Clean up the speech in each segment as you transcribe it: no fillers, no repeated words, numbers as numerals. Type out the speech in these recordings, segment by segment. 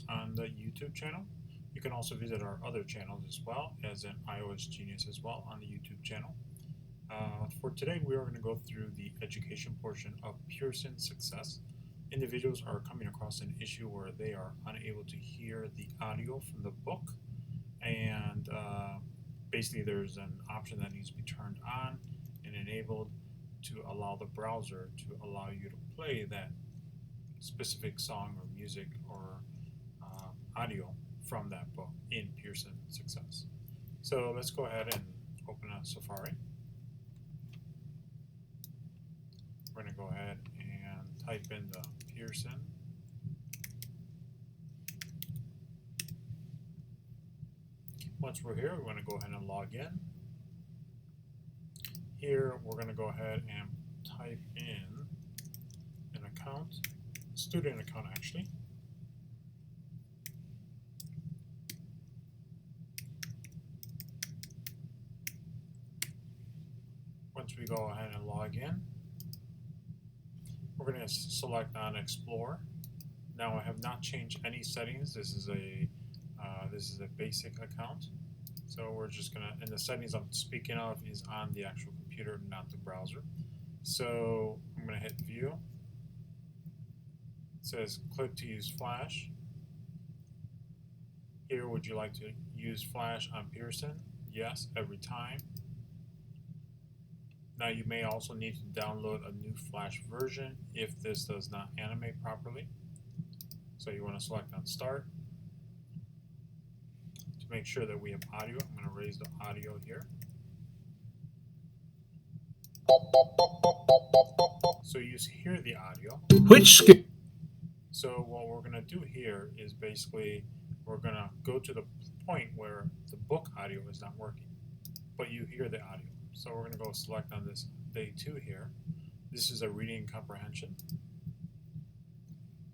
on the YouTube channel. You can also visit our other channels as well, as in iOSGenius as well on the YouTube channel. For today, we are going to go through the education portion of Pearson Success. Individuals are coming across an issue where they are unable to hear the audio from the book, and basically there's an option that needs to be turned on and enabled to allow the browser to allow you to play that specific song or music or audio from that book in Pearson Success. So let's go ahead and open up Safari. We're going to go ahead and type in the Pearson. Once we're here, we're going to go ahead and log in. Here, we're going to go ahead and type in an account, student account actually. Once we go ahead and log in, we're going to select on Explore. Now I have not changed any settings. This is a basic account. So we're just going to, and the settings I'm speaking of is on the actual computer, not the browser. So I'm going to hit View. It says click to use Flash. Here, would you like to use Flash on Pearson? Yes, every time. Now you may also need to download a new Flash version if this does not animate properly. So you want to select on Start. To make sure that we have audio, I'm going to raise the audio here. So you hear the audio. So what we're going to do here is basically we're going to go to the point where the book audio is not working, but you hear the audio. So we're going to go select on this day 2 here. This is a reading comprehension.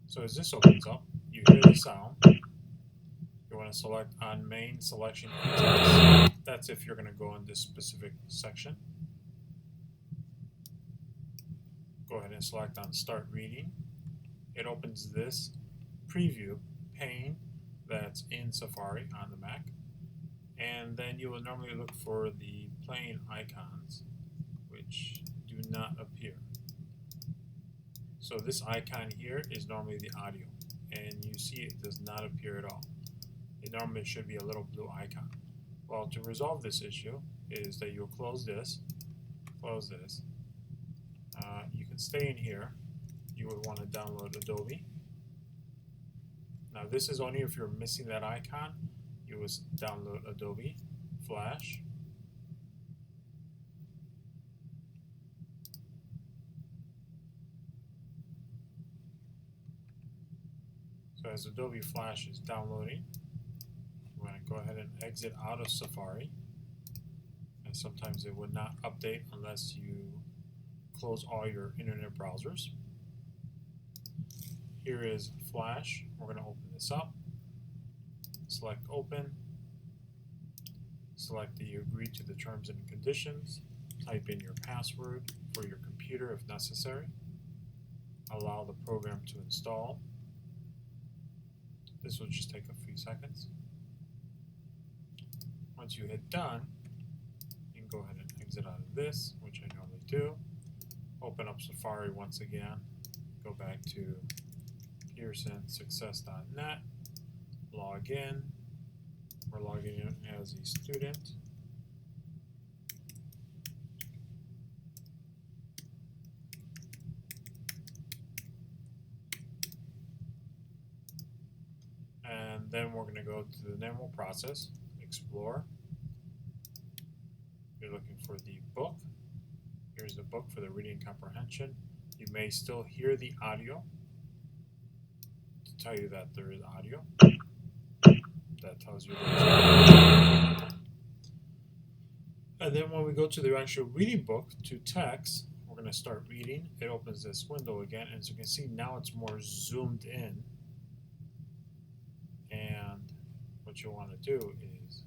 So as this opens up, you hear the sound. You want to select on main selection and text. That's if you're going to go in this specific section. Go ahead and select on Start Reading. It opens this preview pane that's in Safari on the Mac. And then you will normally look for the plain icons, which do not appear. So this icon here is normally the audio, and you see it does not appear at all. It normally should be a little blue icon. Well, to resolve this issue is that you'll close this. You can stay in here. You would want to download Adobe. Now this is only if you're missing that icon. You would download Adobe Flash. So as Adobe Flash is downloading, I'm going to go ahead and exit out of Safari. And sometimes it would not update unless you close all your internet browsers. Here is Flash. We're going to open this up. Select Open. Select that you agree to the terms and conditions. Type in your password for your computer if necessary. Allow the program to install. This will just take a few seconds. Once you hit Done, you can go ahead and exit out of this, which I normally do. Open up Safari once again. Go back to pearsonsuccess.net. Log in. We're logging in as a student. And then we're going to go to the normal process, Explore. You're looking for the book. Here's the book for the reading comprehension. You may still hear the audio to tell you that there is audio. That tells you that. And then when we go to the actual reading book to text, we're going to start reading. It opens this window again, and as you can see now it's more zoomed in. And what you want to do is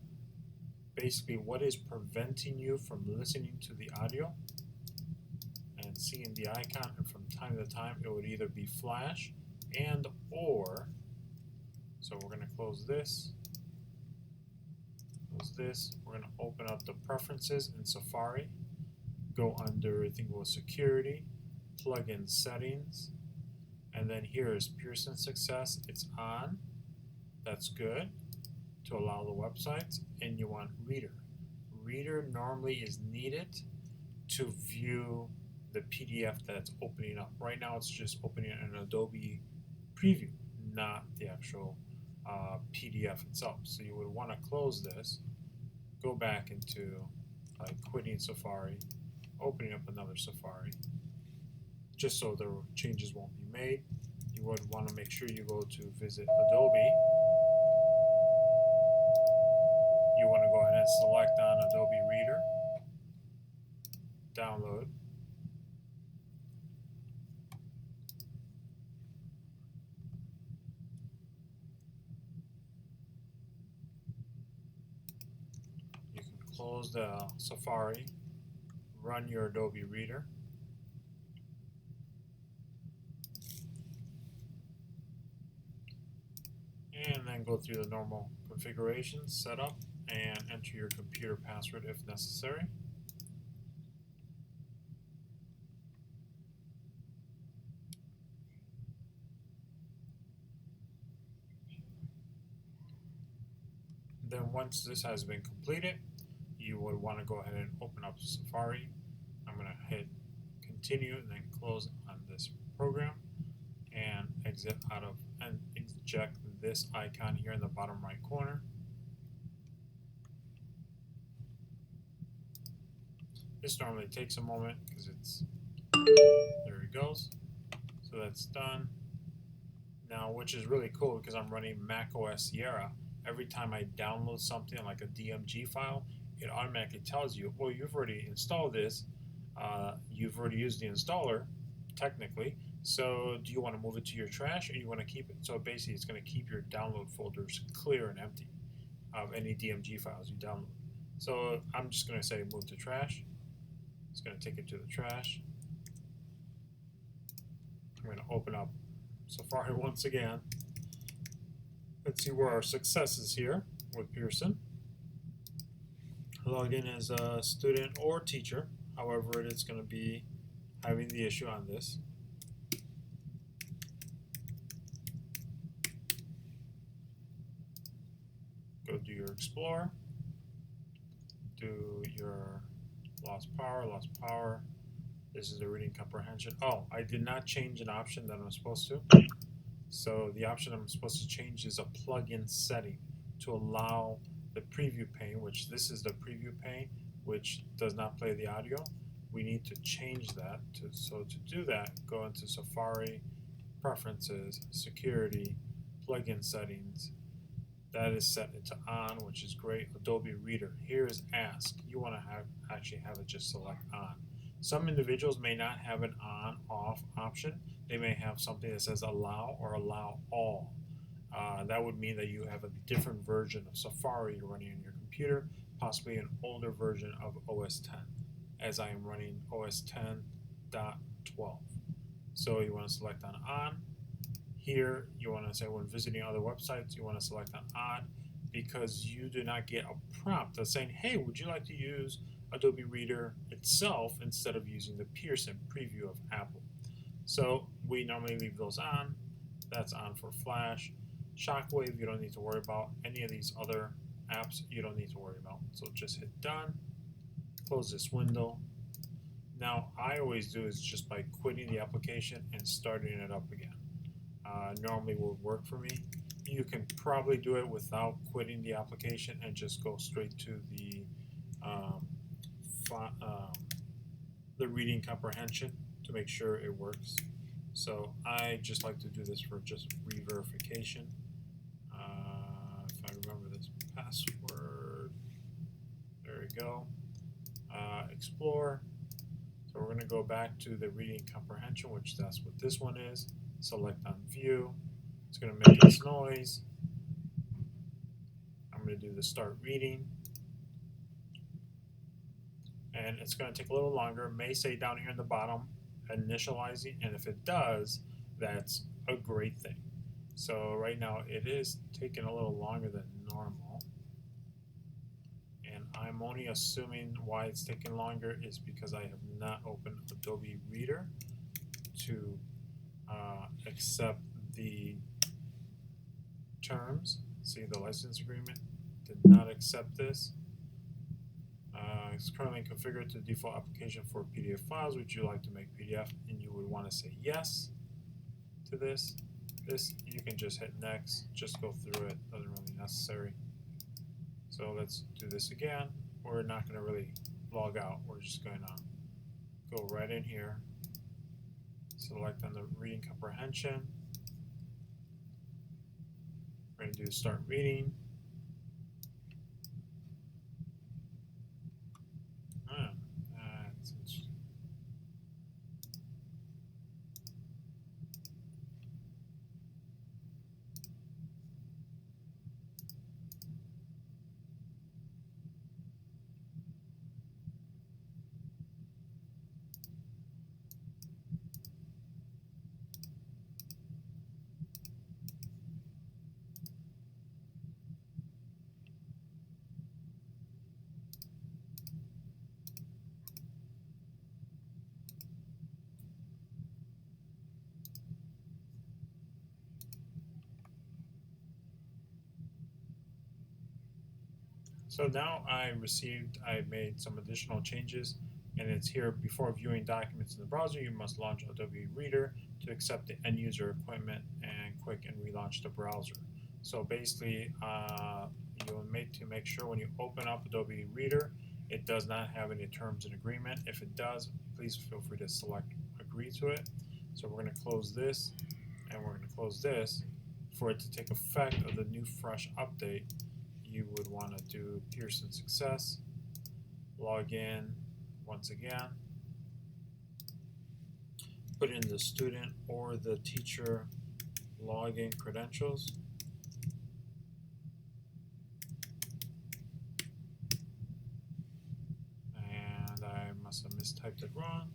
basically what is preventing you from listening to the audio and seeing the icon, and from time to time it would either be Flash and or So we're going to close this. We're going to open up the preferences in Safari, go under, I think it was security, plugin settings, and then here is Pearson Success. It's on. That's good to allow the websites, and you want reader. Reader normally is needed to view the PDF that's opening up. Right now it's just opening an Adobe preview, not the actual PDF itself. So you would want to close this, go back into quitting Safari, opening up another Safari, just so the changes won't be made. You would want to make sure you go to visit Adobe. You want to go ahead and select on Adobe Reader, download. You can close the Safari, run your Adobe Reader. And then go through the normal configurations, setup, and enter your computer password if necessary. Then once this has been completed, you would want to go ahead and open up Safari. I'm going to hit continue and then close on this program and exit out of and eject this icon here in the bottom right corner. This normally takes a moment because it's, there it goes. So that's done. Now, which is really cool because I'm running macOS Sierra, every time I download something like a DMG file, it automatically tells you, well, you've already installed this, you've already used the installer, technically, so do you want to move it to your trash or you want to keep it? So basically it's going to keep your download folders clear and empty of any DMG files you download. So I'm just going to say move to trash. It's going to take it to the trash. I'm going to open up Safari once again. Let's see where our success is here with Pearson. Log in as a student or teacher, however it is going to be having the issue on this. Go do your Explore, do your lost power. This is the reading comprehension. Oh, I did not change an option that I'm supposed to. So the option I'm supposed to change is a plugin setting to allow the preview pane, which this is the preview pane, which does not play the audio. We need to change that. So to do that, go into Safari, Preferences, Security, Plugin Settings. That is set into on, which is great. Adobe Reader. Here is Ask. You want to actually have it just select on. Some individuals may not have an on-off option. They may have something that says allow or allow all. That would mean that you have a different version of Safari you're running on your computer, possibly an older version of OS 10, as I am running OS 10.12. So you want to select on. Here, you want to say when visiting other websites, you want to select on because you do not get a prompt that's saying, hey, would you like to use Adobe Reader itself instead of using the Pearson preview of Apple? So we normally leave those on. That's on for Flash. Shockwave, you don't need to worry about. Any of these other apps, you don't need to worry about. So just hit done. Close this window. Now, I always do is just by quitting the application and starting it up again. Normally will work for me. You can probably do it without quitting the application and just go straight to the reading comprehension to make sure it works. So I just like to do this for just re-verification. If I remember this password, there we go. Explore. So we're going to go back to the reading comprehension, which that's what this one is. Select on view. It's going to make its noise. I'm going to do the start reading. And it's going to take a little longer. It may say down here in the bottom, initializing, and if it does, that's a great thing. So right now it is taking a little longer than normal. And I'm only assuming why it's taking longer is because I have not opened Adobe Reader to accept the terms. See, the license agreement did not accept this. It's currently configured to default application for PDF files. Would you like to make PDF? And you would want to say yes to this. This, you can just hit next, just go through it, doesn't really necessary. So let's do this again. We're not going to really log out. We're just going to go right in here, select on the reading comprehension. We're going to do start reading. That's interesting. So now I made some additional changes, and it's here. Before viewing documents in the browser, you must launch Adobe Reader to accept the end user equipment and quick and relaunch the browser. So basically, you'll need to make sure when you open up Adobe Reader, it does not have any terms and agreement. If it does, please feel free to select agree to it. So we're going to close this, and we're going to close this. For it to take effect of the new fresh update, you would want to do Pearson Success, log in once again, put in the student or the teacher login credentials, and I must have mistyped it wrong.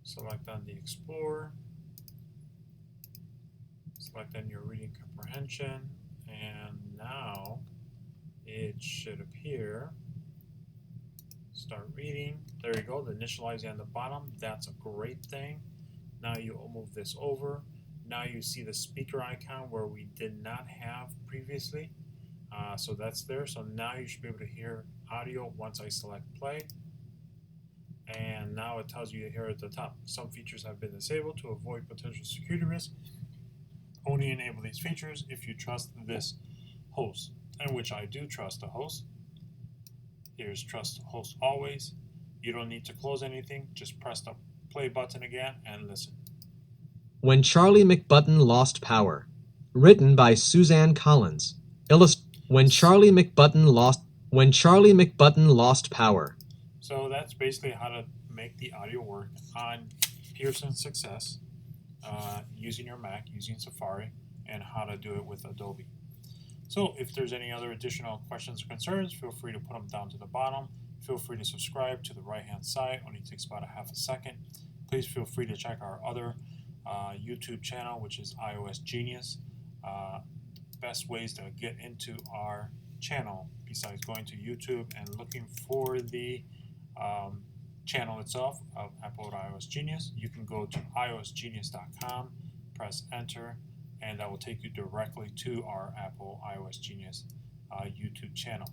Select on the Explorer, select on your reading comprehension, and now it should appear. Start reading. There you go, the initializing on the bottom. That's a great thing. Now you move this over. Now you see the speaker icon where we did not have previously. So that's there. So now you should be able to hear audio once I select play. And now it tells you here at the top, some features have been disabled to avoid potential security risk. Only enable these features if you trust this host, and which I do trust the host. Here's trust the host always. You don't need to close anything, just press the play button again and listen. When Charlie McButton Lost Power. Written by Suzanne Collins. When Charlie McButton Lost Power. So that's basically how to make the audio work on Pearson Success using your Mac, using Safari, and how to do it with Adobe. So if there's any other additional questions or concerns, feel free to put them down to the bottom. Feel free to subscribe to the right-hand side. Only takes about a half a second. Please feel free to check our other YouTube channel, which is iOSGenius. Best ways to get into our channel besides going to YouTube and looking for the channel itself of Upload iOSGenius. You can go to iOSGenius.com, press enter, and that will take you directly to our Apple iOSGenius YouTube channel.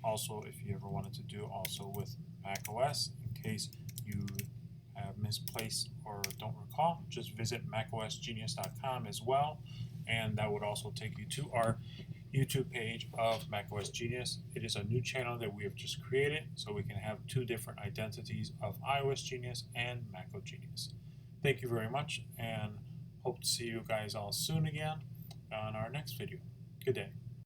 Also, if you ever wanted to do also with macOS, in case you have misplaced or don't recall, just visit macosgenius.com as well, and that would also take you to our YouTube page of macOSGenius. It is a new channel that we have just created, so we can have two different identities of iOSGenius and macOSGenius. Thank you very much, and hope to see you guys all soon again on our next video. Good day.